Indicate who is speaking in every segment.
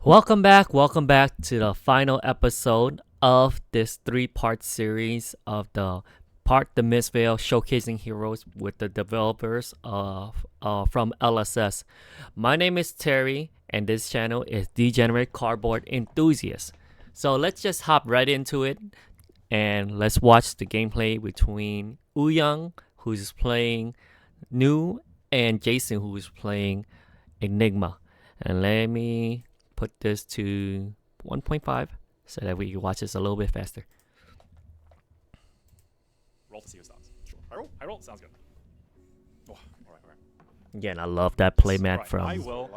Speaker 1: Welcome back to the final episode of this three-part series of the Mistveil showcasing heroes with the developers of from LSS. My name is Terry, and this channel is Degenerate Cardboard Enthusiast. So let's just hop right into it, and let's watch the gameplay between Young, who's playing New, and Jason, who's playing Enigma. And let me put this to 1.5 so that we can watch this a little bit faster.
Speaker 2: Roll to see who starts. Sure. I roll? Sounds good. Oh, alright.
Speaker 1: Again, I love that playmat
Speaker 2: Right,
Speaker 1: from
Speaker 2: I will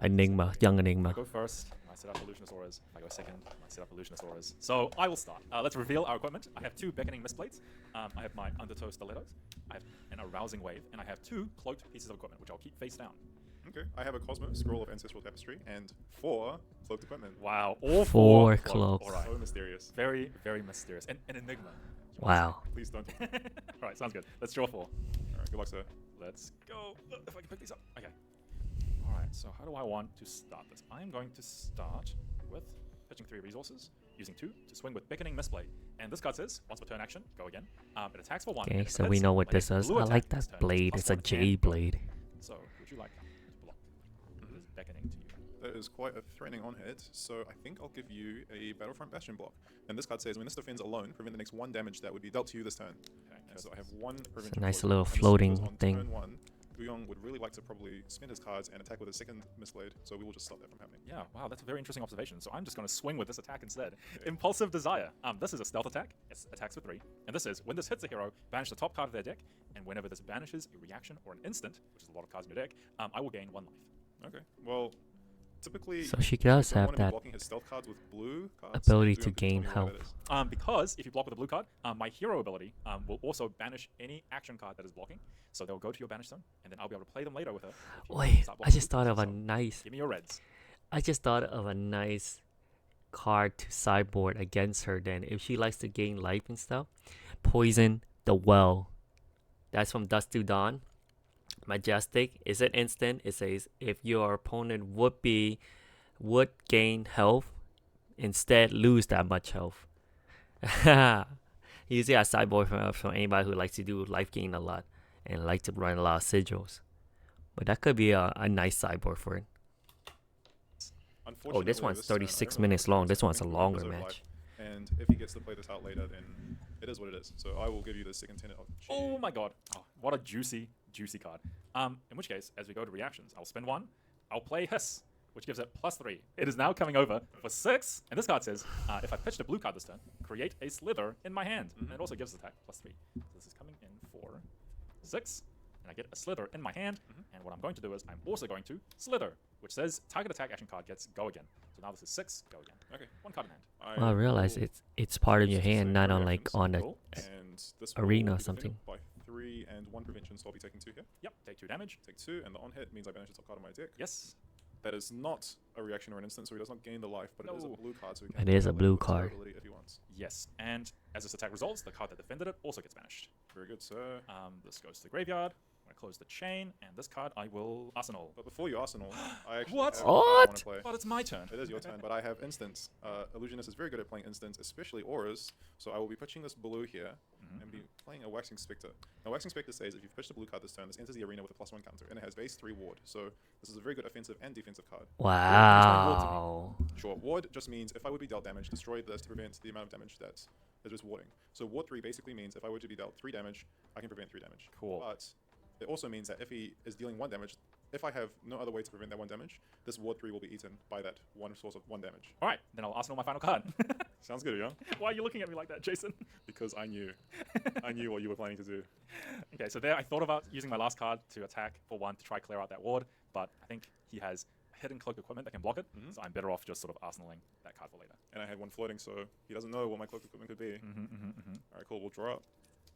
Speaker 1: Enigma, young Enigma.
Speaker 2: I go first. I set up Illusionist Auras. I go second. I set up Illusionist Auras. So I will start. Let's reveal our equipment. I have two Beckoning Mistblades. I have my Undertow Stilettos. I have an Arousing Wave. And I have two cloaked pieces of equipment, which I'll keep face down.
Speaker 3: Okay, I have a Cosmo, Scroll of Ancestral Tapestry, and 4 cloaked equipment.
Speaker 2: Wow, all
Speaker 1: Four
Speaker 2: cloaked.
Speaker 1: cloaks.
Speaker 2: All right.
Speaker 3: So mysterious.
Speaker 2: Very, very mysterious. And an Enigma.
Speaker 1: Wow.
Speaker 3: Please don't.
Speaker 2: Alright, sounds good. Let's draw 4.
Speaker 3: Alright, good luck, sir.
Speaker 2: Let's go. If I can pick these up. Okay. Alright, so how do I want to start this? I am going to start with pitching 3 resources, using 2 to swing with Beckoning Mistblade. And this card says, once per turn action, go again. It attacks for 1.
Speaker 1: Okay, so we know what this is. I like that blade. It's a J blade.
Speaker 2: So, would you like to block? What is Beckoning to you?
Speaker 3: That is quite a threatening on hit, so I think I'll give you a Battlefront Bastion block. And this card says, when this defends alone, prevent the next 1 damage that would be dealt to you this turn.
Speaker 2: Okay,
Speaker 3: And so I have 1 prevention.
Speaker 1: It's a nice
Speaker 3: block.
Speaker 1: little
Speaker 3: And this
Speaker 1: floating
Speaker 3: goes on
Speaker 1: thing.
Speaker 3: Turn 1, Uyong would really like to probably spend his cards and attack with a second Mistblade, so we will just stop that from happening.
Speaker 2: Yeah, wow, that's a very interesting observation. So I'm just going to swing with this attack instead. Impulsive Desire. This is a stealth attack. It attacks for 3. And this is, when this hits a hero, banish the top card of their deck. And whenever this banishes a reaction or an instant, which is a lot of cards in your deck, I will gain 1 life.
Speaker 3: Okay, well, typically,
Speaker 1: So she does
Speaker 3: you don't
Speaker 1: have
Speaker 3: want to be
Speaker 1: that
Speaker 3: blocking his stealth cards with blue cards.
Speaker 1: ability
Speaker 3: Uyong
Speaker 1: to
Speaker 3: can tell
Speaker 1: gain
Speaker 3: me why
Speaker 1: health.
Speaker 3: that is.
Speaker 2: Because if you block with a blue card, my hero ability will also banish any action card that is blocking. So they'll go to your banish zone, and then I'll be able to play them later with her. if you
Speaker 1: Wait,
Speaker 2: start
Speaker 1: I
Speaker 2: blocking
Speaker 1: just
Speaker 2: blue
Speaker 1: thought of
Speaker 2: cards.
Speaker 1: a
Speaker 2: So
Speaker 1: nice.
Speaker 2: give me your reds.
Speaker 1: I just thought of a nice card to sideboard against her. Then, if she likes to gain life and stuff, poison the well. That's from Dust to Dawn. Majestic is an instant. It says if your opponent would gain health, instead lose that much health. Usually I sideboard from anybody who likes to do life gain a lot and like to run a lot of sigils. But that could be a nice sideboard for it. Oh, this
Speaker 3: Unfortunately,
Speaker 1: one's
Speaker 3: turn, I
Speaker 1: 36
Speaker 3: don't really
Speaker 1: minutes
Speaker 3: like
Speaker 1: long. This
Speaker 3: turn.
Speaker 1: one's a
Speaker 3: I think
Speaker 1: longer
Speaker 3: reserve
Speaker 1: match.
Speaker 3: life. And if he gets to play this out later, then it is what it is. So I will give you the second tenant of Chi.
Speaker 2: Oh my god. Oh, what a juicy card. In which case, as we go to reactions, I'll spend 1. I'll play Hiss, which gives it +3. It is now coming over for 6. And this card says, if I pitched a blue card this turn, create a slither in my hand. And it also gives attack +3. So this is coming in for 6. And I get a slither in my hand. And what I'm going to do is I'm also going to slither, which says target attack action card gets go again. So now this is 6, go again.
Speaker 3: Okay.
Speaker 2: 1 card in hand.
Speaker 1: Well, I realize it's part of your
Speaker 3: So
Speaker 1: hand, not on like
Speaker 3: reactions.
Speaker 1: on a
Speaker 2: Cool.
Speaker 3: And this
Speaker 1: arena
Speaker 3: will
Speaker 1: or
Speaker 3: be defended
Speaker 1: something.
Speaker 3: By 3 and 1 prevention, so I'll be taking 2 here.
Speaker 2: Yep, take 2 damage.
Speaker 3: Take 2, and the on hit means I banish the top card of my deck.
Speaker 2: Yes.
Speaker 3: That is not a reaction or an instant, so he does not gain the life, but it is a
Speaker 2: No.
Speaker 3: blue card, so he
Speaker 1: It
Speaker 3: can
Speaker 1: is a
Speaker 3: play
Speaker 1: blue
Speaker 3: with his
Speaker 1: card.
Speaker 3: ability if he wants.
Speaker 2: Yes. And as this attack resolves, the card that defended it also gets banished.
Speaker 3: Very good, sir.
Speaker 2: This goes to the graveyard. I'm gonna close the chain, and this card I will arsenal.
Speaker 3: But before you Arsenal, I actually
Speaker 2: What?
Speaker 3: have a card I want to play.
Speaker 2: But it's my turn.
Speaker 3: It is your turn, but I have instants. Illusionist is very good at playing instants, especially auras. So I will be pitching this blue here and be playing a Waxing Spectre. Now, Waxing Spectre says if you've pitched a blue card this turn, this enters the arena with a +1 counter, and it has base 3 ward. So this is a very good offensive and defensive card.
Speaker 1: Wow.
Speaker 3: Sure, ward just means if I would be dealt damage, destroy this to prevent the amount of damage that is just warding. So ward 3 basically means if I were to be dealt 3 damage, I can prevent 3 damage.
Speaker 2: Cool.
Speaker 3: But it also means that if he is dealing 1 damage, if I have no other way to prevent that 1 damage, this ward 3 will be eaten by that one source of 1 damage.
Speaker 2: All right, then I'll arsenal my final card.
Speaker 3: Sounds good, yeah?
Speaker 2: Why are you looking at me like that, Jason?
Speaker 3: Because I knew. I knew what you were planning to do.
Speaker 2: Okay, so there I thought about using my last card to attack for 1 to try clear out that ward, but I think he has hidden cloak equipment that can block it, so I'm better off just sort of arsenaling that card for later.
Speaker 3: And I had 1 floating, so he doesn't know what my cloak equipment could be. Alright, cool, we'll draw up.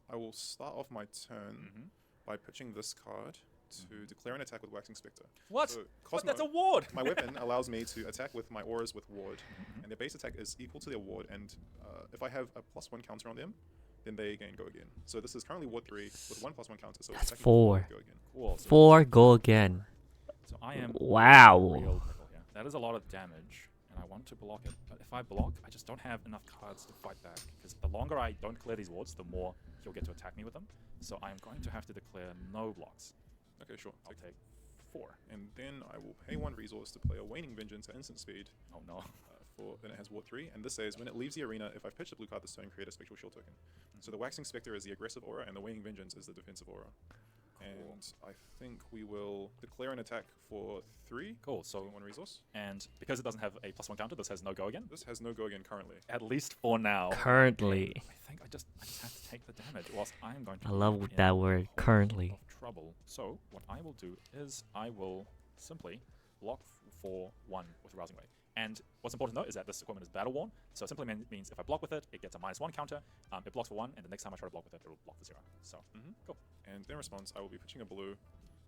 Speaker 3: I will start off my turn by pitching this card to declare an attack with Waxing Spectre.
Speaker 2: What?
Speaker 3: So,
Speaker 2: What? That's a
Speaker 3: Cosmo-
Speaker 2: ward!
Speaker 3: My weapon allows me to attack with my auras with ward, and their base attack is equal to their ward, and if I have a +1 counter on them, then they gain go again. So this is currently ward 3 with 1 +1 counter, so
Speaker 1: That's
Speaker 3: attacking
Speaker 1: 4.
Speaker 3: go again.
Speaker 2: Cool. So,
Speaker 1: 4 go again.
Speaker 2: so I am
Speaker 1: Wow.
Speaker 2: real critical here. That is a lot of damage, and I want to block it. But if I block, I just don't have enough cards to fight back. Because the longer I don't clear these wards, the more he'll get to attack me with them. So I'm going to have to declare no blocks.
Speaker 3: Okay, sure.
Speaker 2: I'll take 4.
Speaker 3: And then I will pay 1 resource to play a Waning Vengeance at instant speed.
Speaker 2: Oh no.
Speaker 3: Then it has Ward 3, and this says when it leaves the arena, if I've pitched a blue card this turn, create a Spectral Shield token. So the Waxing Spectre is the aggressive aura, and the Waning Vengeance is the defensive aura. And I think we will declare an attack for 3.
Speaker 2: Cool. So
Speaker 3: 1 resource.
Speaker 2: And because it doesn't have a +1 counter, this has no go again.
Speaker 3: This has no go again currently.
Speaker 2: At least for now.
Speaker 1: Currently.
Speaker 2: I think I just have to take the damage, whilst I'm going to.
Speaker 1: I love
Speaker 2: be in
Speaker 1: that word,
Speaker 2: a whole
Speaker 1: currently.
Speaker 2: heap of trouble. So what I will do is I will simply block for 1 with Rousing Wave. And what's important to note is that this equipment is battle worn, so it simply means if I block with it, it gets a -1 counter. It blocks for 1, and the next time I try to block with it, it will block for 0. So, cool.
Speaker 3: And in response, I will be pitching a blue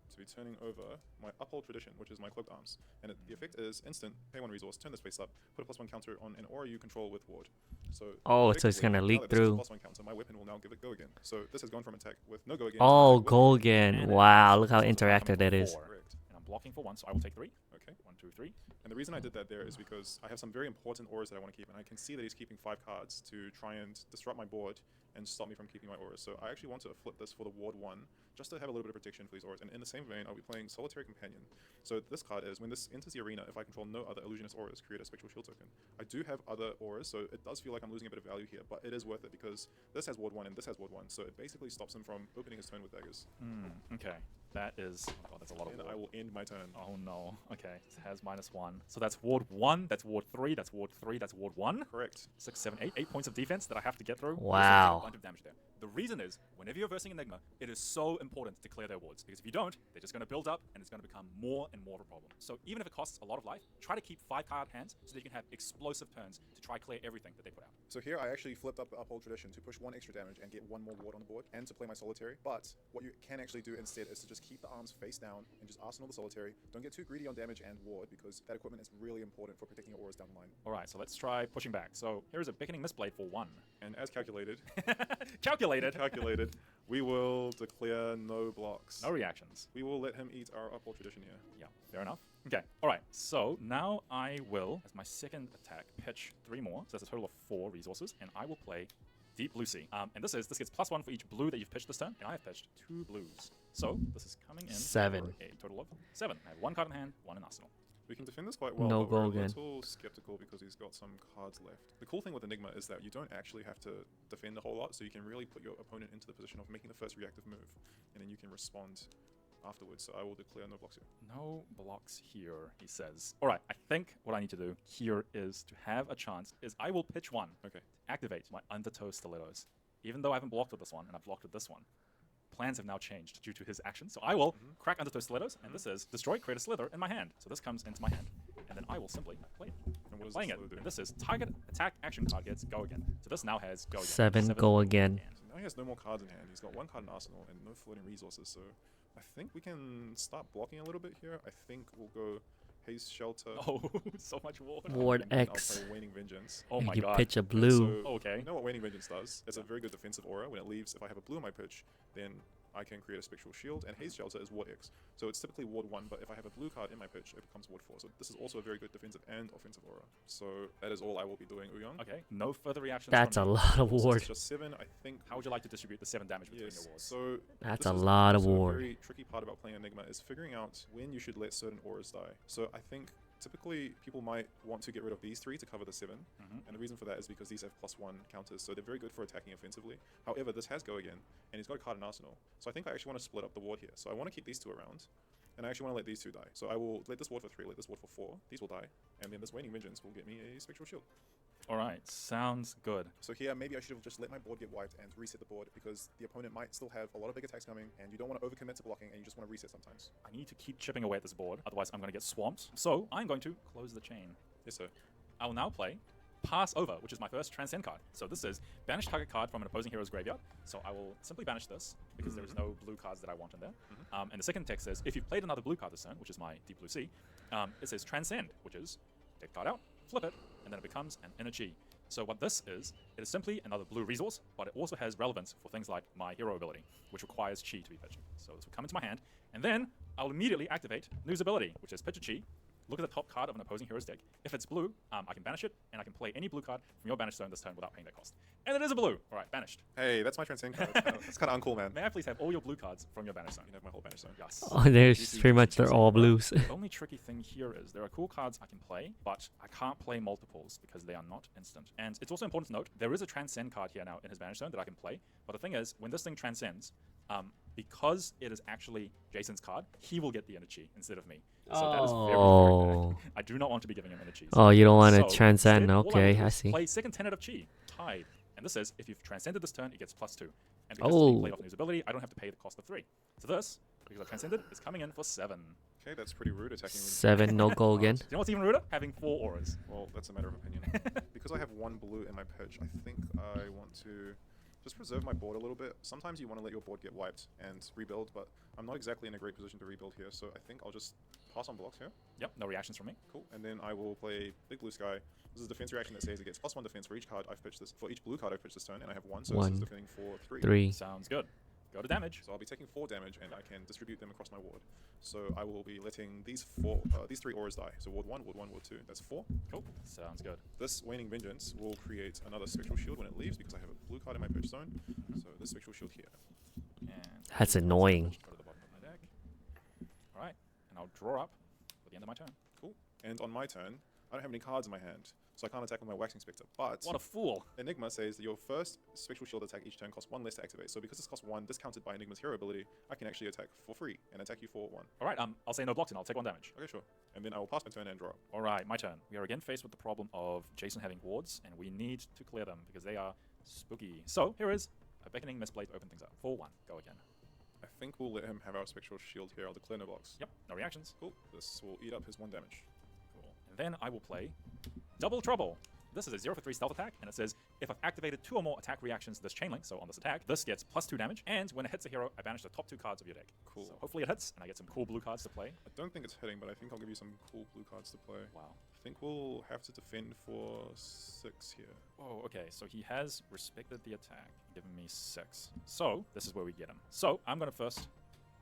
Speaker 3: to be turning over my Uphold Tradition, which is my Cloaked Arms. And the effect is instant, pay 1 resource, turn this face up, put a +1 counter on an aura you control with Ward. So
Speaker 1: Oh, so it's
Speaker 3: effectively,
Speaker 1: gonna
Speaker 3: now
Speaker 1: leak
Speaker 3: that this is a
Speaker 1: through.
Speaker 3: +1 counter, my weapon will now give it go again. So this has gone from attack with no go again.
Speaker 1: Oh,
Speaker 3: to attack
Speaker 1: go
Speaker 3: with
Speaker 1: again.
Speaker 2: And
Speaker 1: Wow,
Speaker 2: it's
Speaker 1: look how
Speaker 2: coming
Speaker 1: interactive that
Speaker 2: for
Speaker 1: is.
Speaker 2: 4.
Speaker 3: Correct.
Speaker 2: And I'm blocking for 1, so I will take 3.
Speaker 3: Okay.
Speaker 2: 1, 2, 3.
Speaker 3: And the reason I did that there is because I have some very important auras that I want to keep, and I can see that he's keeping 5 cards to try and disrupt my board and stop me from keeping my auras. So I actually want to flip this for the Ward 1, just to have a little bit of protection for these auras. And in the same vein, I'll be playing Solitary Companion. So this card is, when this enters the arena, if I control no other illusionist auras, create a Spectral Shield token. I do have other auras, so it does feel like I'm losing a bit of value here, but it is worth it because this has Ward 1 and this has Ward 1, so it basically stops him from opening his turn with daggers.
Speaker 2: Okay. That is. Oh god, that's a lot of
Speaker 3: And
Speaker 2: ward.
Speaker 3: I will end my turn.
Speaker 2: Oh no. Okay. It has -1. So that's Ward 1, that's Ward 3, that's Ward 3, that's Ward 1.
Speaker 3: Correct.
Speaker 2: 6, 7, 8. 8 points of defense that I have to get through.
Speaker 1: Wow.
Speaker 2: A bunch of damage there. The reason is, whenever you're versing Enigma, it is so important to clear their wards, because if you don't, they're just going to build up, and it's going to become more and more of a problem. So even if it costs a lot of life, try to keep 5-card hands so that you can have explosive turns to try clear everything that they put out.
Speaker 3: So here I actually flipped up the Uphold Tradition to push 1 extra damage and get 1 more ward on the board, and to play my Solitary. But what you can actually do instead is to just keep the arms face down and just arsenal the Solitary. Don't get too greedy on damage and ward, because that equipment is really important for protecting your auras down the line.
Speaker 2: Alright, so let's try pushing back. So here's a Beckoning Mistblade for 1.
Speaker 3: And as calculated,
Speaker 2: Calculated.
Speaker 3: we will declare no blocks.
Speaker 2: No reactions.
Speaker 3: We will let him eat our Uphold Tradition here.
Speaker 2: Yeah, fair enough. Okay, alright, so now I will, as my second attack, pitch 3 more. So that's a total of 4 resources, and I will play Deep Blue Sea. And this gets +1 for each blue that you've pitched this turn, and I have pitched 2 blues. So this is coming in
Speaker 1: 7.
Speaker 2: for a total of 7. I have 1 card in hand, 1 in arsenal.
Speaker 3: We can defend this quite well,
Speaker 1: No
Speaker 3: but we're
Speaker 1: go
Speaker 3: a
Speaker 1: again.
Speaker 3: little skeptical because he's got some cards left. The cool thing with Enigma is that you don't actually have to defend a whole lot, so you can really put your opponent into the position of making the first reactive move, and then you can respond afterwards. So I will declare no blocks here.
Speaker 2: No blocks here, he says. Alright, I think what I need to do here is to have a chance, is I will pitch 1.
Speaker 3: Okay.
Speaker 2: Activate my Undertow Stilettos. Even though I haven't blocked with this one, and I've blocked with this one, plans have now changed due to his action. So I will crack Undertow Stilettos, and this is destroy, create a slither in my hand. So this comes into my hand, and then I will simply play it.
Speaker 3: And what does
Speaker 2: Playing
Speaker 3: this
Speaker 2: it,
Speaker 3: slither do?
Speaker 2: and this is target attack action card gets go again. So this now has go again.
Speaker 1: 7 go again.
Speaker 3: So now he has no more cards in hand. He's got 1 card in arsenal and no floating resources. So I think we can start blocking a little bit here. I think we'll go Haze Shelter.
Speaker 2: Oh, so much water.
Speaker 1: Ward
Speaker 3: and then
Speaker 1: X.
Speaker 3: I'll play Waning Vengeance.
Speaker 2: Oh
Speaker 1: And
Speaker 2: my
Speaker 1: you
Speaker 2: god.
Speaker 1: pitch a
Speaker 3: And
Speaker 1: blue.
Speaker 3: so
Speaker 2: Okay.
Speaker 3: You know what Waning Vengeance does? It's a very good defensive aura. When it leaves, if I have a blue in my pitch, then I can create a Spectral Shield, and Haze Shelter is Ward X. So it's typically Ward 1, but if I have a blue card in my pitch, it becomes Ward 4. So this is also a very good defensive and offensive aura. So that is all I will be doing, Uyong.
Speaker 2: Okay, no further reactions.
Speaker 1: That's a
Speaker 2: from me.
Speaker 1: lot of
Speaker 3: So
Speaker 1: ward.
Speaker 3: it's just 7, I think.
Speaker 2: How would you like to distribute the 7 damage between
Speaker 3: Yes.
Speaker 2: your wards?
Speaker 3: So
Speaker 1: That's
Speaker 3: this
Speaker 1: a
Speaker 3: is
Speaker 1: lot of
Speaker 3: also
Speaker 1: ward.
Speaker 3: A very tricky part about playing Enigma is figuring out when you should let certain auras die. So I think typically people might want to get rid of these 3 to cover the 7, and the reason for that is because these have +1 counters, so they're very good for attacking offensively. However, this has go again, and he's got a card in arsenal. So I think I actually want to split up the ward here. So I want to keep these 2 around, and I actually want to let these 2 die. So I will let this ward for 3, let this ward for 4. These will die, and then this Waning Vengeance will get me a Spectral Shield.
Speaker 2: Alright, sounds good.
Speaker 3: So here, maybe I should have just let my board get wiped and reset the board, because the opponent might still have a lot of big attacks coming, and you don't want to overcommit to blocking, and you just want to reset sometimes.
Speaker 2: I need to keep chipping away at this board, otherwise I'm going to get swamped. So I'm going to close the chain.
Speaker 3: Yes, sir.
Speaker 2: I will now play Pass Over, which is my first Transcend card. So this is banish target card from an opposing hero's graveyard. So I will simply banish this, because there is no blue cards that I want in there. And the second text says, if you've played another blue card this turn, which is my Deep Blue Sea, it says Transcend, which is take card out, flip it, and then it becomes an inner chi. So what this is, it is simply another blue resource, but it also has relevance for things like my hero ability, which requires chi to be pitched. So this will come into my hand, and then I'll immediately activate Noo's ability, which is pitch a chi, look at the top card of an opposing hero's deck. If it's blue, I can banish it, and I can play any blue card from your banished zone this turn without paying that cost. And it is a blue. All right, banished.
Speaker 3: Hey, that's my transcend card. That's kind of uncool, man.
Speaker 2: May I please have all your blue cards from your banished zone?
Speaker 3: You can have my whole banished zone.
Speaker 2: Yes.
Speaker 1: Oh, there's
Speaker 2: Juicy,
Speaker 1: pretty
Speaker 2: juicy,
Speaker 1: much they're
Speaker 2: juicy.
Speaker 1: all blues.
Speaker 2: The only tricky thing here is there are cool cards I can play, but I can't play multiples because they are not instant. And it's also important to note, there is a transcend card here now in his banished zone that I can play. But the thing is, when this thing transcends, because it is actually Jason's card, he will get the energy instead of me. So that is very, very bad. I do not want to be giving him energy.
Speaker 1: Oh, you don't want to
Speaker 2: So
Speaker 1: transcend.
Speaker 2: instead, all
Speaker 1: Okay,
Speaker 2: will do
Speaker 1: I
Speaker 2: is
Speaker 1: see.
Speaker 2: Play second tenet of Chi, tied. And this says, if you've transcended this turn, it gets +2. And because it's being played off news ability, I don't have to pay the cost of 3. So this, because I've transcended, is coming in for 7.
Speaker 3: Okay, that's pretty rude attacking.
Speaker 1: 7, no go again.
Speaker 2: Do you know what's even ruder? Having 4 auras.
Speaker 3: Well, that's a matter of opinion. Because I have 1 blue in my pitch, I think I want to just preserve my board a little bit. Sometimes you want to let your board get wiped and rebuild, but I'm not exactly in a great position to rebuild here, so I think I'll just pass on blocks here.
Speaker 2: Yep, no reactions from me.
Speaker 3: Cool. And then I will play Big Blue Sky. This is a defense reaction that says it gets +1 defense for each card I've pitched this, for each blue card I've pitched this turn, and I have 1, so this is defending for 3.
Speaker 1: 3.
Speaker 2: Sounds good. Go to damage.
Speaker 3: So I'll be taking 4 damage, and I can distribute them across my ward. So I will be letting these 3 auras die. So ward 1, ward 1, ward 2. That's 4.
Speaker 2: Cool. Sounds good.
Speaker 3: This Waning Vengeance will create another Spectral Shield when it leaves because I have a blue card in my pitch zone. So this Spectral Shield here.
Speaker 2: And
Speaker 1: That's annoying.
Speaker 2: go to the bottom of my deck. Alright, and I'll draw up at the end of my turn.
Speaker 3: Cool. And on my turn, I don't have any cards in my hand, so I can't attack with my Waxing Spectre. But
Speaker 2: What a fool.
Speaker 3: Enigma says that your first Spectral Shield attack each turn costs 1 less to activate. So because this costs 1, discounted by Enigma's hero ability, I can actually attack for free and attack you for 1.
Speaker 2: Alright, I'll say no blocks and I'll take 1 damage.
Speaker 3: Okay, sure. And then I will pass my turn and draw.
Speaker 2: Alright, my turn. We are again faced with the problem of Jason having wards, and we need to clear them because they are spooky. So, here is a Beckoning Mistblade to open things up. 4-1. Go again.
Speaker 3: I think we'll let him have our Spectral Shield here. I'll declare no blocks.
Speaker 2: Yep, no reactions.
Speaker 3: Cool. This will eat up his 1 damage.
Speaker 2: Cool. And then I will play Double Trouble. This is a 0 for 3 stealth attack, and it says, if I've activated 2 or more attack reactions to this chain link, so on this attack, this gets +2 damage, and when it hits a hero, I banish the top 2 cards of your deck.
Speaker 3: Cool.
Speaker 2: So hopefully it hits, and I get some cool blue cards to play.
Speaker 3: I don't think it's hitting, but I think I'll give you some cool blue cards to play.
Speaker 2: Wow.
Speaker 3: I think we'll have to defend for 6 here.
Speaker 2: Oh, okay, so he has respected the attack, giving me 6. So, this is where we get him. So, I'm going to first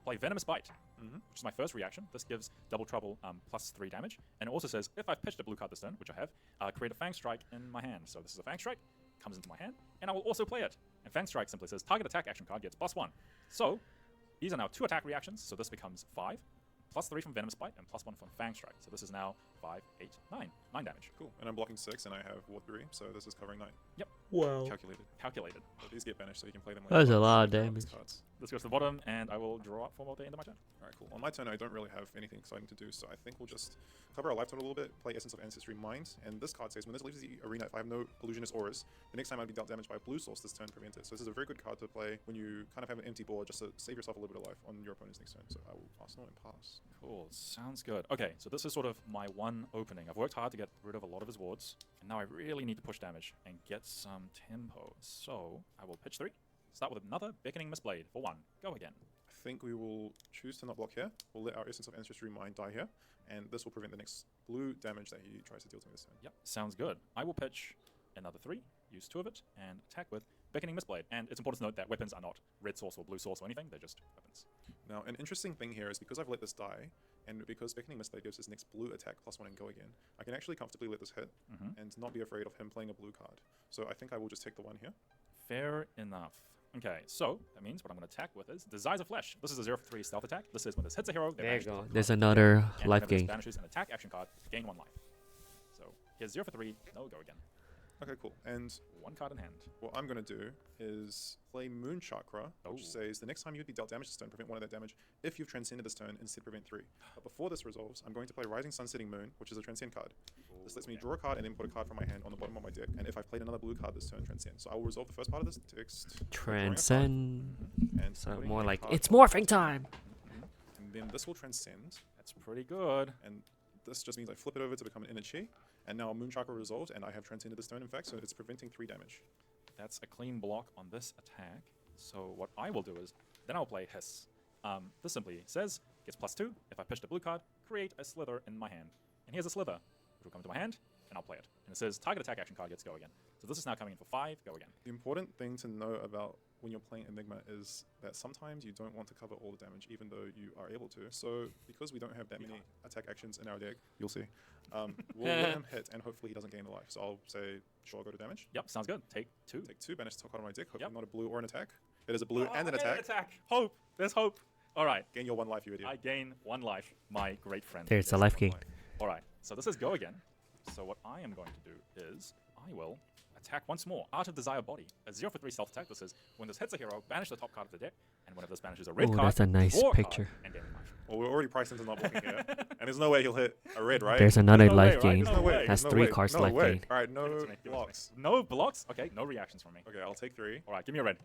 Speaker 2: play Venomous Bite, which is my first reaction. This gives Double Trouble +3 damage. And it also says, if I've pitched a blue card this turn, which I have, create a Fang Strike in my hand. So this is a Fang Strike, comes into my hand, and I will also play it. And Fang Strike simply says, target attack action card gets +1. So, these are now 2 attack reactions, so this becomes 5, +3 from Venomous Bite, and +1 from Fang Strike. So this is now 5, 8, 9. 9 damage.
Speaker 3: Cool. And I'm blocking 6, and I have Ward 3, so this is covering 9.
Speaker 2: Yep.
Speaker 1: Wow.
Speaker 3: Calculated.
Speaker 2: Calculated.
Speaker 3: But these get banished, so you can play them.
Speaker 1: That's a lot of
Speaker 3: these
Speaker 1: damage.
Speaker 3: cards.
Speaker 2: This goes to the bottom, and I will draw up for the end of my turn.
Speaker 3: Alright, cool. On my turn, I don't really have anything exciting to do, so I think we'll just cover our life total a little bit, play Essence of Ancestry Mind, and this card says, when this leaves the arena, if I have no Illusionist auras, the next time I'd be dealt damage by a blue source this turn, prevent it. So this is a very good card to play when you kind of have an empty board, just to save yourself a little bit of life on your opponent's next turn. So I will pass on and pass.
Speaker 2: Cool, sounds good. Okay, so this is sort of my one opening. I've worked hard to get rid of a lot of his wards, and now I really need to push damage and get some tempo. So I will pitch 3. Start with another Beckoning Mistblade for 1. Go again.
Speaker 3: I think we will choose to not block here. We'll let our Essence of Ancestry Mind die here, and this will prevent the next blue damage that he tries to deal to me this turn.
Speaker 2: Yep, sounds good. I will pitch another 3, use 2 of it, and attack with Beckoning Mistblade. And it's important to note that weapons are not red source or blue source or anything, they're just weapons.
Speaker 3: Now, an interesting thing here is because I've let this die, and because Beckoning Mistblade gives his next blue attack +1 and go again, I can actually comfortably let this hit and not be afraid of him playing a blue card. So I think I will just take the 1 here.
Speaker 2: Fair enough. Okay, so that means what I'm going to attack with is Desires of Flesh. This is a 0 for 3 stealth attack. This is when this hits a hero, they
Speaker 1: There you
Speaker 2: banish
Speaker 1: go.
Speaker 2: this
Speaker 1: There's
Speaker 2: card.
Speaker 1: another
Speaker 2: And
Speaker 1: life
Speaker 2: whenever this
Speaker 1: gain.
Speaker 2: banishes an attack action card, gain 1 life. So here's 0 for 3, no, go again.
Speaker 3: Okay, cool. And
Speaker 2: 1 card in hand.
Speaker 3: what I'm going to do is play Moon Chakra, which
Speaker 2: Oh.
Speaker 3: says the next time you'd be dealt damage this turn, prevent 1 of that damage if you've transcended this turn, instead prevent 3. But before this resolves, I'm going to play Rising Sun Setting Moon, which is a transcend card. This lets me draw a card and then put a card from my hand on the bottom of my deck, and if I've played another blue card this turn, transcend. So I will resolve the first part of this text. by drawing a card
Speaker 1: Transcend.
Speaker 3: And
Speaker 1: So
Speaker 3: putting
Speaker 1: more
Speaker 3: a
Speaker 1: like,
Speaker 3: card
Speaker 1: it's
Speaker 3: from-
Speaker 1: morphing time.
Speaker 3: And then this will transcend,
Speaker 2: That's pretty good.
Speaker 3: and this just means I flip it over to become an Inner Chi, and now Moon Chakra resolved, and I have transcended this turn, in fact, so it's preventing 3 damage.
Speaker 2: That's a clean block on this attack. So what I will do is, then I'll play Hiss. This simply says, gets +2. If I pitched a blue card, create a Slither in my hand. And here's a Slither, which will come into my hand, and I'll play it. And it says, target attack action card gets go again. So this is now coming in for 5, go again.
Speaker 3: The important thing to know about when you're playing Enigma is that sometimes you don't want to cover all the damage, even though you are able to. So because we don't have that many attack actions in our deck, you'll see. We'll let him hit, and hopefully he doesn't gain the life. So I'll say, sure, go to damage.
Speaker 2: Yep, sounds good. Take 2.
Speaker 3: Take 2, banish the top card of my deck. Hopefully
Speaker 2: Yep.
Speaker 3: not a blue or an attack. It is a blue and an
Speaker 2: I gain
Speaker 3: attack.
Speaker 2: Hope. There's hope. All right.
Speaker 3: Gain your 1 life, you idiot.
Speaker 2: I gain 1 life, my great friend.
Speaker 1: There's a life gain.
Speaker 2: All right. So this is go again. So what I am going to do is I will attack once more. Art of Desire Body. A 0 for 3 self attack. This is when this hits a hero, banish the top card of the deck, and whenever this banishes a red
Speaker 1: Oh,
Speaker 2: card,
Speaker 1: that's a nice
Speaker 2: draw a card
Speaker 1: picture.
Speaker 2: and gain 1 life.
Speaker 3: Well, we're already priced into not blocking here. And there's no way he'll hit a red, right?
Speaker 1: There's another
Speaker 2: no
Speaker 1: life
Speaker 2: way, right?
Speaker 1: gain.
Speaker 2: There's no way.
Speaker 1: Has
Speaker 3: There's
Speaker 1: 3
Speaker 3: way.
Speaker 1: cards
Speaker 3: No
Speaker 1: life
Speaker 3: way.
Speaker 1: gain.
Speaker 3: All right, no
Speaker 2: Give it to me, give it to me.
Speaker 3: blocks.
Speaker 2: No blocks? Okay, no reactions from me.
Speaker 3: Okay, I'll take 3.
Speaker 2: All right, give me a red.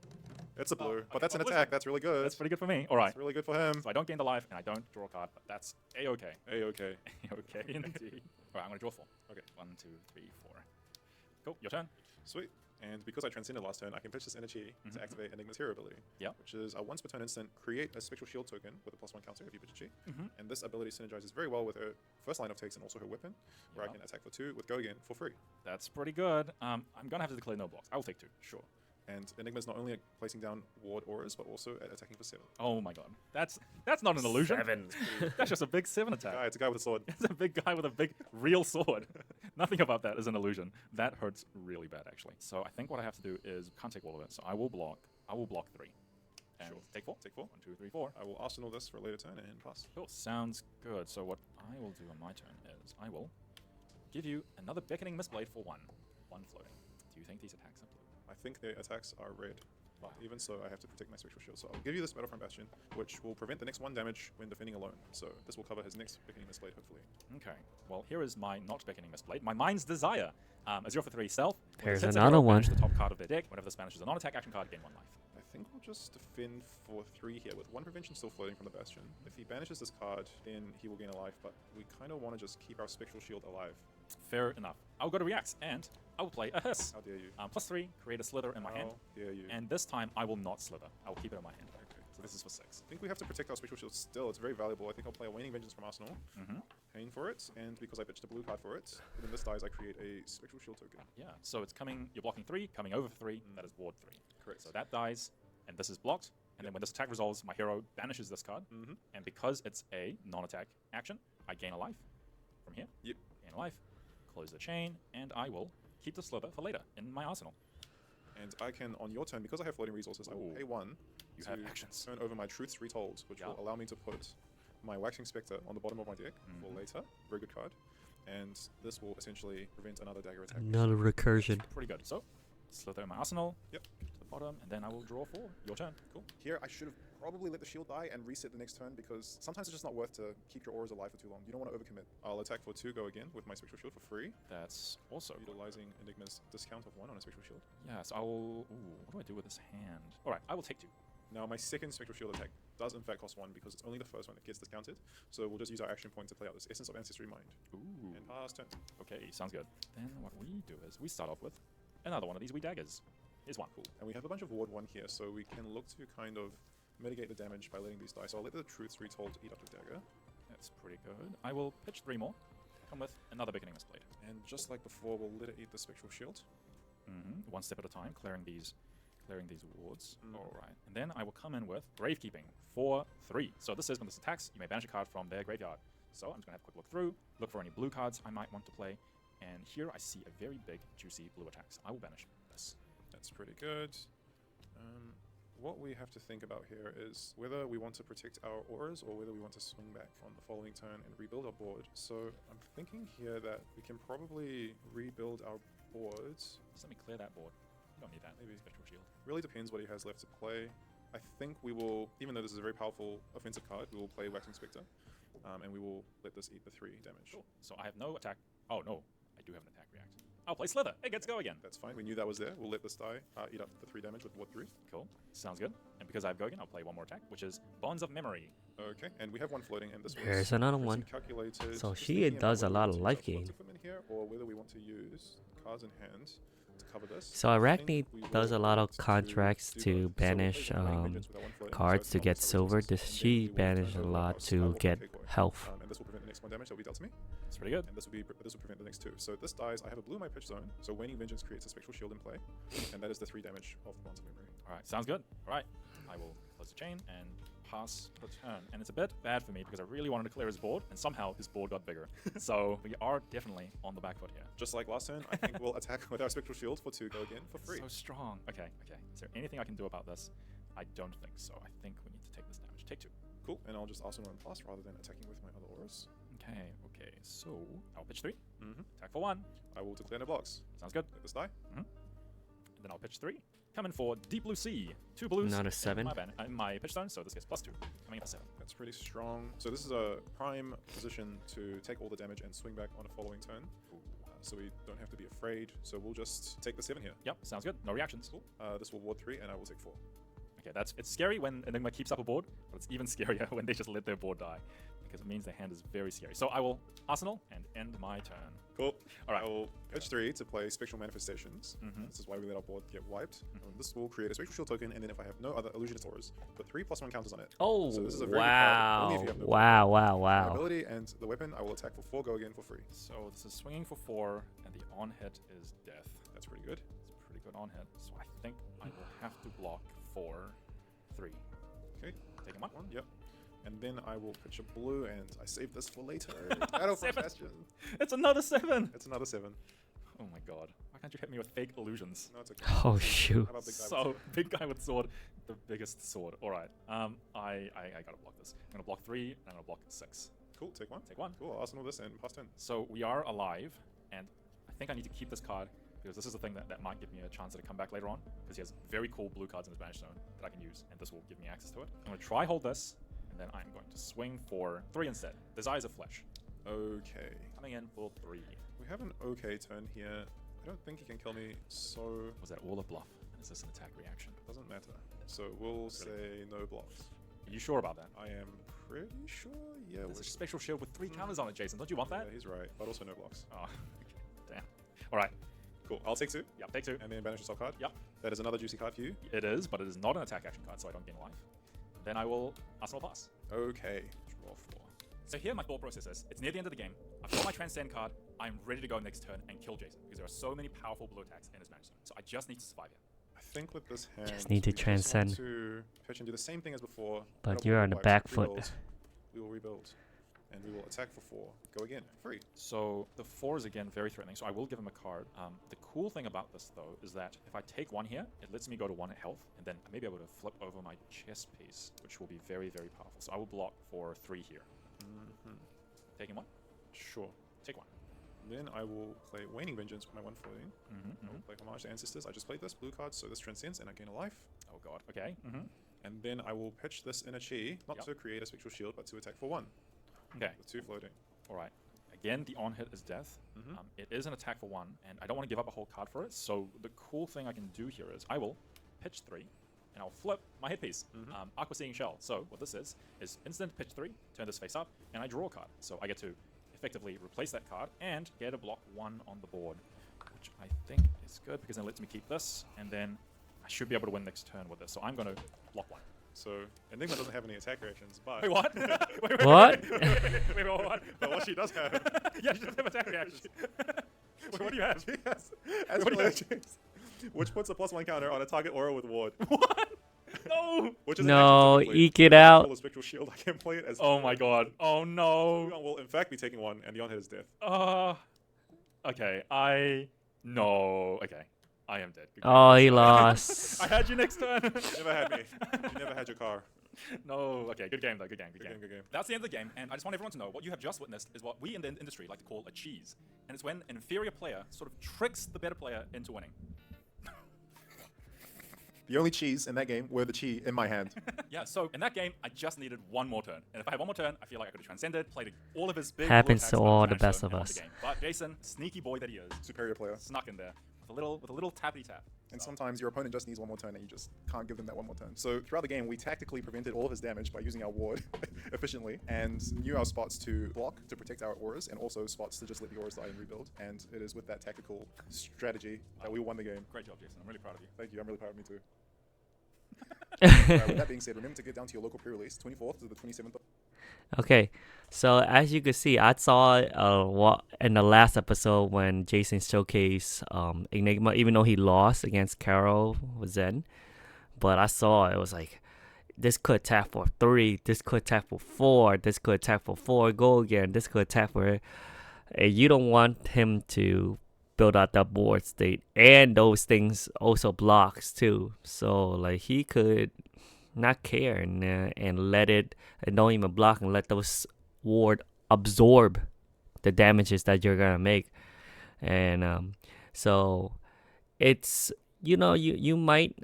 Speaker 3: It's a blue,
Speaker 2: okay,
Speaker 3: but that's an
Speaker 2: well,
Speaker 3: attack.
Speaker 2: listen.
Speaker 3: That's really good.
Speaker 2: That's pretty good for me. All right.
Speaker 3: That's really good for him.
Speaker 2: So I don't gain the life, and I don't draw a card, but that's A-okay.
Speaker 3: A-okay.
Speaker 2: A-okay indeed. All right, I'm going to draw 4.
Speaker 3: Okay.
Speaker 2: 1, 2, 3, 4. Cool, your turn.
Speaker 3: Sweet. And because I transcended last turn, I can pitch this energy to activate Enigma's hero ability.
Speaker 2: Yep.
Speaker 3: Which is a once per turn instant, create a spectral shield token with a +1 counter if you pitch a chi.
Speaker 2: Mhm.
Speaker 3: And this ability synergizes very well with her first line of takes and also her weapon, where
Speaker 2: Yep.
Speaker 3: I can attack for 2 with go again for free.
Speaker 2: That's pretty good. I'm going to have to declare no blocks. I will take 2.
Speaker 3: Sure. And Enigma's not only at placing down ward auras, but also at attacking for 7.
Speaker 2: Oh my god. That's not an illusion.
Speaker 1: 7.
Speaker 2: That's just a big 7 attack.
Speaker 3: It's a guy with a sword.
Speaker 2: It's a big guy with a big real sword. Nothing about that is an illusion. That hurts really bad, actually. So I think what I have to do is can't take all of it. So I will block 3. And
Speaker 3: Sure.
Speaker 2: take 4.
Speaker 3: Take 4.
Speaker 2: 1, 2, 3, 4.
Speaker 3: I will arsenal this for a later turn and pass.
Speaker 2: Cool. Sounds good. So what I will do on my turn is I will give you another Beckoning Mistblade for 1. 1 floating. Do you think these attacks are blue?
Speaker 3: I think their attacks are red.
Speaker 2: Wow.
Speaker 3: Even so, I have to protect my spectral shield. So I'll give you this Battlefront Bastion, which will prevent the next 1 damage when defending alone. So this will cover his next Beckoning Mistblade, hopefully.
Speaker 2: Okay. Well, here is my not Beckoning Mistblade. My Mind's Desire. A 0 for 3 self. When
Speaker 1: There's
Speaker 2: this hits a
Speaker 1: another
Speaker 2: hero,
Speaker 1: one.
Speaker 2: banish the top card of their deck. Whenever this banishes a non-attack action card, gain 1 life.
Speaker 3: I think we'll just defend for 3 here, with 1 prevention still floating from the Bastion. If he banishes this card, then he will gain a life, but we kind of want to just keep our spectral shield alive.
Speaker 2: Fair enough. I'll go to reacts, and I will play a Hiss.
Speaker 3: How dare you?
Speaker 2: +3, create a Slither in my hand.
Speaker 3: How dare you?
Speaker 2: And this time, I will not Slither. I will keep it in my hand.
Speaker 3: Okay.
Speaker 2: So this is for 6.
Speaker 3: I think we have to protect our spectral shield still. It's very valuable. I think I'll play a Waning Vengeance from Arsenal,
Speaker 2: Mm-hmm.
Speaker 3: paying for it, and because I pitched a blue card for it, when this dies, I create a spectral shield token.
Speaker 2: Yeah, so it's coming, you're blocking 3, coming over for 3, that is ward 3.
Speaker 3: Correct.
Speaker 2: So that dies, and this is blocked, and then when this attack resolves, my hero banishes this card,
Speaker 3: Mm-hmm.
Speaker 2: and because it's a non-attack action, I gain a life from here.
Speaker 3: Yep.
Speaker 2: Gain a life, close the chain, and I will keep the Slither for later in my arsenal.
Speaker 3: And I can, on your turn, because I have floating resources, I will
Speaker 2: Ooh.
Speaker 3: pay 1
Speaker 2: You
Speaker 3: to
Speaker 2: have actions.
Speaker 3: turn over my Truths Retold, which
Speaker 2: Yeah.
Speaker 3: will allow me to put my Waxing Spectre on the bottom of my deck for
Speaker 2: Mhm.
Speaker 3: later. Very good card. And this will essentially prevent another dagger attack.
Speaker 1: Another recursion.
Speaker 2: Pretty good. So, Slither in my arsenal.
Speaker 3: Yep.
Speaker 2: To the bottom, and then I will draw 4. Your turn.
Speaker 3: Cool. Here, I should have probably let the shield die and reset the next turn, because sometimes it's just not worth to keep your auras alive for too long. You don't want to overcommit. I'll attack for 2, go again with my spectral shield for free,
Speaker 2: That's also good.
Speaker 3: utilizing Enigma's discount of 1 on a spectral shield.
Speaker 2: Yes, I will. Ooh, what do I do with this hand? All right, I will take 2.
Speaker 3: Now, my second spectral shield attack does in fact cost 1 because it's only the first one that gets discounted. So we'll just use our action point to play out this Essence of Ancestry Mind.
Speaker 2: Ooh.
Speaker 3: And pass turn.
Speaker 2: Okay, sounds good. Then what we do is we start off with another one of these wee daggers. Here's 1.
Speaker 3: Cool. And we have a bunch of ward 1 here, so we can look to kind of mitigate the damage by letting these die. So I'll let the Truths Retold eat up the dagger.
Speaker 2: That's pretty good. I will pitch 3 more. Come with another Beckoning Mistblade.
Speaker 3: And just like before, we'll let it eat the spectral shield.
Speaker 2: Mm-hmm. 1 step at a time, clearing these wards.
Speaker 3: Mm.
Speaker 2: All right. And then I will come in with Gravekeeping for 3. So this is when this attacks, you may banish a card from their graveyard. So I'm just going to have a quick look through, look for any blue cards I might want to play. And here I see a very big, juicy blue attacks. I will banish this.
Speaker 3: That's pretty good. What we have to think about here is whether we want to protect our auras or whether we want to swing back on the following turn and rebuild our board. So I'm thinking here that we can probably rebuild our boards.
Speaker 2: Just let me clear that board. You don't need that.
Speaker 3: Maybe.
Speaker 2: Spectral Shield.
Speaker 3: Really depends what he has left to play. I think we will, even though this is a very powerful offensive card, we will play Waxing Spectre, and we will let this eat the 3 damage.
Speaker 2: Cool. So I have no attack. Oh, no. I do have an attack react. I'll play Slither. It gets go again.
Speaker 3: That's fine. We knew that was there. We'll let this die, eat up the 3 damage with Ward 3.
Speaker 2: Cool. Sounds good. And because I have go again, I'll play 1 more attack, which is Bonds of Memory.
Speaker 3: Okay, and we have 1 floating, and this
Speaker 1: There's
Speaker 3: was
Speaker 1: another
Speaker 3: pretty
Speaker 1: one.
Speaker 3: calculated.
Speaker 1: So
Speaker 3: Just
Speaker 1: she
Speaker 3: thinking about
Speaker 1: does a
Speaker 3: whether we
Speaker 1: lot
Speaker 3: want
Speaker 1: of
Speaker 3: to
Speaker 1: life
Speaker 3: use our
Speaker 1: gain.
Speaker 3: plot equipment here, or whether we want to use cards in hand to cover this.
Speaker 1: So
Speaker 3: I
Speaker 1: Arachne
Speaker 3: think we
Speaker 1: does
Speaker 3: will
Speaker 1: a lot of
Speaker 3: opt to
Speaker 1: contracts
Speaker 3: do
Speaker 1: to
Speaker 3: both. So we'll play
Speaker 1: banish
Speaker 3: the Waning Vengeance with our 1 floating, so
Speaker 1: cards
Speaker 3: it's
Speaker 1: to
Speaker 3: not
Speaker 1: get
Speaker 3: lost our
Speaker 1: silver.
Speaker 3: resources,
Speaker 1: This
Speaker 3: and then
Speaker 1: she
Speaker 3: we will turn
Speaker 1: banished a
Speaker 3: over
Speaker 1: lot
Speaker 3: our
Speaker 1: to
Speaker 3: Skywalker
Speaker 1: get
Speaker 3: Takeaway.
Speaker 1: health.
Speaker 3: And this will prevent the next 1 damage that will be dealt to me.
Speaker 2: It's pretty good.
Speaker 3: And this will prevent the next 2. So this dies. I have a blue in my pitch zone. So Waning Vengeance creates a Spectral Shield in play, and that is the 3 damage of Bonds of Memory.
Speaker 2: All right, sounds good. All right, I will close the chain and pass the turn. And it's a bit bad for me because I really wanted to clear his board, and somehow his board got bigger. So we are definitely on the back foot here.
Speaker 3: Just like last turn, I think we'll attack with our Spectral Shield for 2, go again for free.
Speaker 2: So strong. Okay. Is there anything I can do about this? I don't think so. I think we need to take this damage. Take 2.
Speaker 3: Cool, and I'll just Arsenal and pass rather than attacking with my other auras.
Speaker 2: Okay. So I'll pitch 3.
Speaker 3: Mm-hmm.
Speaker 2: Attack for 1.
Speaker 3: I will declare no blocks.
Speaker 2: Sounds good.
Speaker 3: Let this die.
Speaker 2: And then I'll pitch 3. Coming for Deep Blue Sea. 2 blues.
Speaker 1: Not a
Speaker 2: in
Speaker 1: 7.
Speaker 2: in my pitch zone, so this gets +2. Coming in for 7.
Speaker 3: That's pretty strong. So this is a prime position to take all the damage and swing back on a following turn. So we don't have to be afraid. So we'll just take the 7 here.
Speaker 2: Yep, sounds good. No reactions.
Speaker 3: Cool. This will ward 3, and I will take 4.
Speaker 2: Okay, it's scary when Enigma keeps up a board, but it's even scarier when they just let their board die, because it means their hand is very scary. So I will Arsenal and end my turn.
Speaker 3: Cool.
Speaker 2: All right.
Speaker 3: I will pitch 3 to play Spectral Manifestations.
Speaker 2: Mhm.
Speaker 3: This is why we let our board get wiped. This will create a Spectral Shield token, and then if I have no other Illusionist auras, put 3+1 counters on it.
Speaker 1: Oh,
Speaker 3: So this is a very good card, only if you have no My
Speaker 1: wow.
Speaker 3: ability and the weapon, I will attack for 4, go again for free.
Speaker 2: So this is swinging for 4, and the on hit is death.
Speaker 3: That's pretty good.
Speaker 2: It's a pretty good on hit. So I think I will have to block for 3.
Speaker 3: Okay.
Speaker 2: Take him on.
Speaker 3: 1, yep. And then I will pitch a blue, and I save this for later. Battle for
Speaker 2: 7.
Speaker 3: Bastion.
Speaker 2: It's another 7.
Speaker 3: It's another 7.
Speaker 2: Oh my god. Why can't you hit me with fake illusions?
Speaker 3: No, it's okay.
Speaker 1: Oh shoot.
Speaker 3: How about the guy with
Speaker 2: So big guy with sword, the biggest sword. All right. I gotta block this. I'm gonna block 3, and I'm gonna block 6.
Speaker 3: Cool, take 1.
Speaker 2: Take 1.
Speaker 3: Cool, I'll Arsenal this and pass turn.
Speaker 2: So we are alive, and I think I need to keep this card because this is the thing that might give me a chance to come back later on, because he has very cool blue cards in his banish zone that I can use, and this will give me access to it. I'm gonna try hold this, and then I'm going to swing for 3 instead. Desires of Flesh.
Speaker 3: Okay.
Speaker 2: Coming in for 3.
Speaker 3: We have an okay turn here. I don't think he can kill me, so
Speaker 2: Was that all a bluff? And is this an attack reaction?
Speaker 3: doesn't matter. So we'll say no blocks.
Speaker 2: Are you sure about that?
Speaker 3: I am pretty sure. Yeah,
Speaker 2: There's a special shield with 3 counters on it, Jason. Don't you want that?
Speaker 3: yeah, he's right, but also no blocks.
Speaker 2: Oh, okay. Damn. All right.
Speaker 3: Cool. I'll take 2,
Speaker 2: Yep, take 2.
Speaker 3: and then banish yourself card.
Speaker 2: Yep.
Speaker 3: That is another juicy card for you.
Speaker 2: It is, but it is not an attack action card, so I don't gain life. Then I will Arsenal pass.
Speaker 3: Okay.
Speaker 2: Draw 4. So here my thought process is, it's near the end of the game, I've got my Transcend card, I'm ready to go next turn and kill Jason, because there are so many powerful blue attacks in his managed zone. So I just need to survive here.
Speaker 3: I think with this hand,
Speaker 1: Just need to
Speaker 3: we want
Speaker 1: transcend.
Speaker 3: to pitch and do the same thing as before.
Speaker 1: But
Speaker 3: Metal
Speaker 1: you're
Speaker 3: Ball
Speaker 1: on the
Speaker 3: wipes,
Speaker 1: back foot.
Speaker 3: rebuild. We will rebuild. And we will attack for 4. Go again. Free.
Speaker 2: So the 4 is again very threatening, so I will give him a card. The cool thing about this though is that if I take 1 here, it lets me go to 1 health, and then I may be able to flip over my chess piece, which will be very, very powerful. So I will block for 3 here. Taking 1?
Speaker 3: Sure.
Speaker 2: Take 1.
Speaker 3: Then I will play Waning Vengeance with my 1 floating. I will play Homage to Ancestors. I just played this blue card, so this transcends and I gain a life.
Speaker 2: Oh god, okay.
Speaker 3: And then I will pitch this in a chi, not
Speaker 2: Yep.
Speaker 3: to create a Spectral Shield, but to attack for 1.
Speaker 2: Okay,
Speaker 3: With 2 floating.
Speaker 2: alright. Again, the on hit is death. It is an attack for 1, and I don't want to give up a whole card for it, so the cool thing I can do here is I will pitch 3, and I'll flip my hit piece, Aqua Seeing Shell. So what this is instant pitch 3, turn this face up, and I draw a card. So I get to effectively replace that card and get a block 1 on the board, which I think is good because then it lets me keep this, and then I should be able to win next turn with this. So I'm going to block 1.
Speaker 3: So Enigma doesn't have any attack reactions, but
Speaker 2: Wait, what? wait,
Speaker 1: What?
Speaker 2: wait, what?
Speaker 3: but what she does have,
Speaker 2: Yeah, she doesn't have attack reactions. Wait, what do you have?
Speaker 3: she has
Speaker 2: What do you have?
Speaker 3: Escalations, which puts a +1 counter on a target aura with ward.
Speaker 2: What? No!
Speaker 3: Which is an
Speaker 1: No,
Speaker 3: action typically.
Speaker 1: eke it
Speaker 3: If I
Speaker 1: out.
Speaker 3: pull a Spectral Shield, I can play it as.
Speaker 2: Oh my god. Oh no.
Speaker 3: Will in fact be taking 1, and the on hit is death.
Speaker 2: Okay, no. Okay, I am dead. Good game.
Speaker 1: Oh, he lost.
Speaker 2: I had you next turn.
Speaker 3: You never had me. You never had your car.
Speaker 2: No. Okay, good game though. Good game.
Speaker 3: Good game, good game.
Speaker 2: That's the end of the game, and I just want everyone to know what you have just witnessed is what we in the industry like to call a cheese, and it's when an inferior player sort of tricks the better player into winning.
Speaker 3: The only cheese in that game were the chi in my hand.
Speaker 2: Yeah, so in that game, I just needed 1 more turn. And if I had 1 more turn, I feel like I could have transcended, played all of his big
Speaker 1: Happens
Speaker 2: blue
Speaker 1: to
Speaker 2: attacks on
Speaker 1: all
Speaker 2: his
Speaker 1: the
Speaker 2: managed
Speaker 1: best
Speaker 2: zone
Speaker 1: of
Speaker 2: and won
Speaker 1: us.
Speaker 2: the game. But Jason, sneaky boy that he is,
Speaker 3: Superior player.
Speaker 2: snuck in there with a little tappy tap.
Speaker 3: And sometimes your opponent just needs 1 more turn and you just can't give them that 1 more turn. So throughout the game, we tactically prevented all of his damage by using our ward efficiently and knew our spots to block to protect our auras and also spots to just let the auras die and rebuild. And it is with that tactical strategy that we won the game.
Speaker 2: Great job, Jason. I'm really proud of you.
Speaker 3: Thank you. I'm really proud of me too. Alright, with that being said, remember to get down to your local pre-release, 24th to the 27th.
Speaker 1: Okay, so as you can see, I saw in the last episode when Jason showcased Enigma, even though he lost against Carol Zen, but I saw it was like this could attack for 3, this could attack for 4, this could attack for 4, go again, this could attack for. And you don't want him to build out that board state, and those things also blocks too. So like he could not care and let it and don't even block and let those ward absorb the damages that you're gonna make. And so it's you might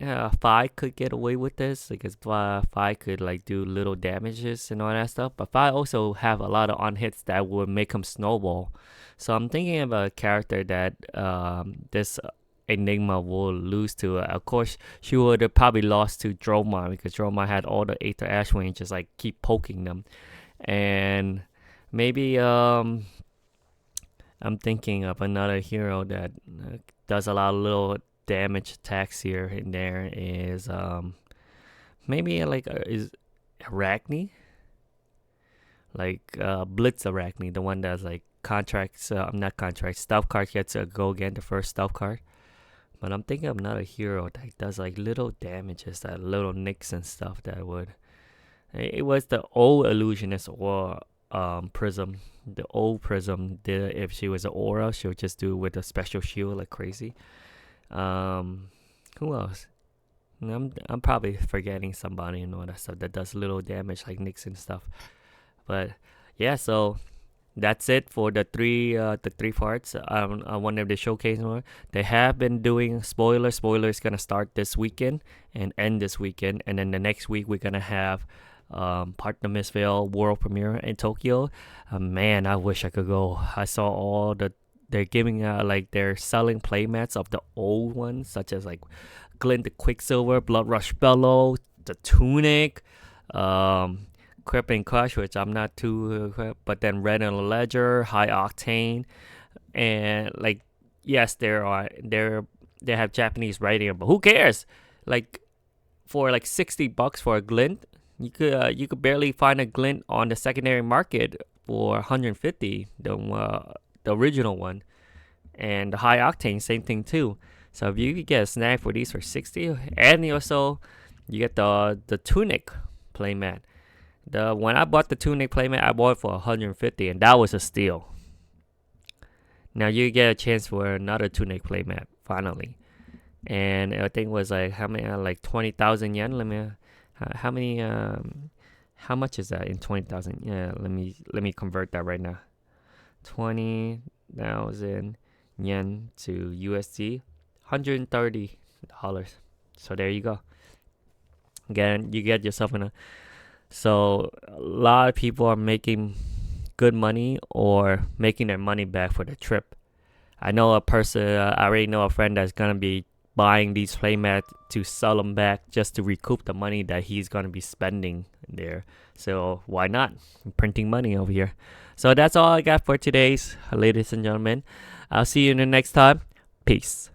Speaker 1: Fi could get away with this because Fi could like do little damages and all that stuff, but Fi also have a lot of on hits that would make him snowball. So I'm thinking of a character that this Enigma will lose to. Of course, she would have probably lost to Dromar because Dromar had all the Aether Ashwing and just like keep poking them. And maybe I'm thinking of another hero that does a lot of little damage attacks here and there. Is maybe like is Arachne, like Blitz Arachne, the one that's like contracts. I'm not contracts. Stealth card gets a go again, the first stealth card. But I'm thinking of another hero that does like little damages, that little nicks and stuff that would. It was the old illusionist or Prism. The old Prism did. If she was an aura, she would just do it with a special shield like crazy. Who else? I'm probably forgetting somebody and all that stuff that does little damage like nicks and stuff. But yeah, so that's it for the three parts. I wonder if they showcase more. They have been doing spoilers. Spoilers gonna start this weekend and end this weekend, and then the next week we're gonna have part the Mistveil world premiere in Tokyo. Man, I wish I could go. I saw all they're giving like they're selling playmats of the old ones, such as like Glint the Quicksilver, Blood Rush Bellow, the Tunic, Crippling Crush, which I'm not too, but then Red and Ledger, High Octane, and like yes, they have Japanese writing, but who cares? Like for like $60 for a Glint, you could barely find a Glint on the secondary market for 150. The original one, and the High Octane, same thing too. So if you could get a snag for these for 60, and also you get the Tunic playmat. When I bought the Tunic playmat, I bought it for 150, and that was a steal. Now you get a chance for another Tunic playmat finally, and I think it was like how many, like 20,000 yen. How many, how much is that in 20,000? Yeah, let me convert that right now. 20,000 yen to USD, $130. So there you go. Again, you get yourself in a. So a lot of people are making good money or making their money back for the trip. I know a person. I already know a friend that's gonna be buying these playmats to sell them back just to recoup the money that he's gonna be spending there. So why not? I'm printing money over here. So that's all I got for today's, ladies and gentlemen. I'll see you in the next time. Peace.